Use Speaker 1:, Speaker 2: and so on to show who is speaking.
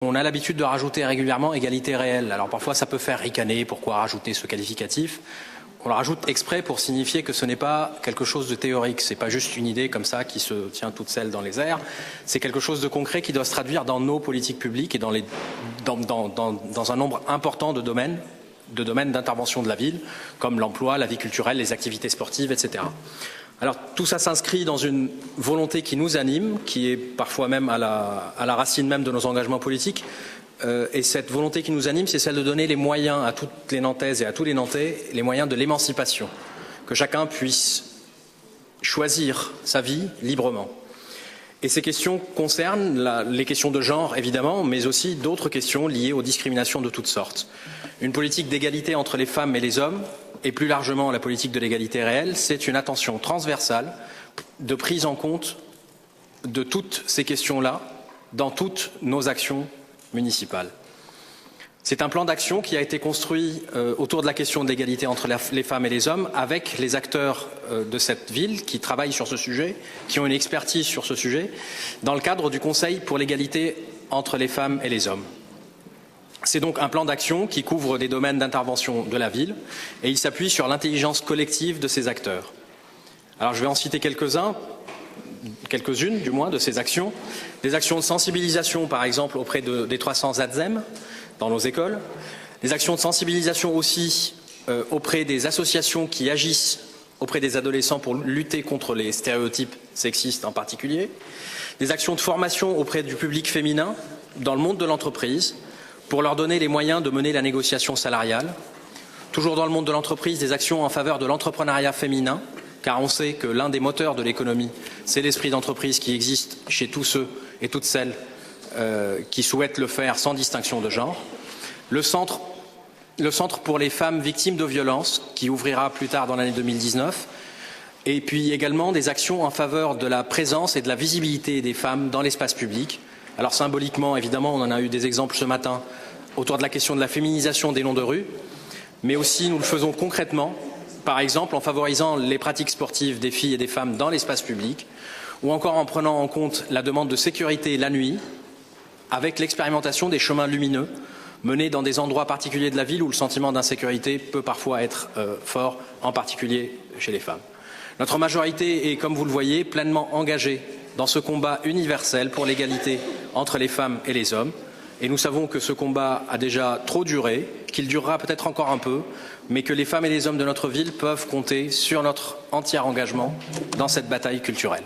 Speaker 1: On a l'habitude de rajouter régulièrement égalité réelle. Alors parfois ça peut faire ricaner, pourquoi rajouter ce qualificatif? On le rajoute exprès pour signifier que ce n'est pas quelque chose de théorique, c'est pas juste une idée comme ça qui se tient toute seule dans les airs, c'est quelque chose de concret qui doit se traduire dans nos politiques publiques et dans un nombre important de domaines d'intervention de la ville, comme l'emploi, la vie culturelle, les activités sportives, etc. Alors tout ça s'inscrit dans une volonté qui nous anime, qui est parfois même à la racine même de nos engagements politiques. Et cette volonté qui nous anime, c'est celle de donner les moyens à toutes les Nantaises et à tous les Nantais, les moyens de l'émancipation, que chacun puisse choisir sa vie librement. Et ces questions concernent les questions de genre, évidemment, mais aussi d'autres questions liées aux discriminations de toutes sortes. Une politique d'égalité entre les femmes et les hommes, et plus largement la politique de l'égalité réelle, c'est une attention transversale de prise en compte de toutes ces questions-là dans toutes nos actions municipales. C'est un plan d'action qui a été construit autour de la question de l'égalité entre les femmes et les hommes avec les acteurs de cette ville qui travaillent sur ce sujet, qui ont une expertise sur ce sujet, dans le cadre du Conseil pour l'égalité entre les femmes et les hommes. C'est donc un plan d'action qui couvre des domaines d'intervention de la ville et il s'appuie sur l'intelligence collective de ces acteurs. Alors je vais en citer quelques-unes du moins de ces actions. Des actions de sensibilisation par exemple auprès des 300 ATSEM dans nos écoles. Des actions de sensibilisation aussi auprès des associations qui agissent auprès des adolescents pour lutter contre les stéréotypes sexistes en particulier. Des actions de formation auprès du public féminin dans le monde de l'entreprise pour leur donner les moyens de mener la négociation salariale. Toujours dans le monde de l'entreprise, des actions en faveur de l'entrepreneuriat féminin, car on sait que l'un des moteurs de l'économie, c'est l'esprit d'entreprise qui existe chez tous ceux et toutes celles qui souhaitent le faire sans distinction de genre. Le centre pour les femmes victimes de violences, qui ouvrira plus tard dans l'année 2019, et puis également des actions en faveur de la présence et de la visibilité des femmes dans l'espace public. Alors symboliquement, évidemment, on en a eu des exemples ce matin autour de la question de la féminisation des noms de rue, mais aussi nous le faisons concrètement, par exemple en favorisant les pratiques sportives des filles et des femmes dans l'espace public, ou encore en prenant en compte la demande de sécurité la nuit, avec l'expérimentation des chemins lumineux menés dans des endroits particuliers de la ville où le sentiment d'insécurité peut parfois être fort, en particulier chez les femmes. Notre majorité est, comme vous le voyez, pleinement engagée dans ce combat universel pour l'égalité entre les femmes et les hommes. Et nous savons que ce combat a déjà trop duré, qu'il durera peut-être encore un peu, mais que les femmes et les hommes de notre ville peuvent compter sur notre entier engagement dans cette bataille culturelle.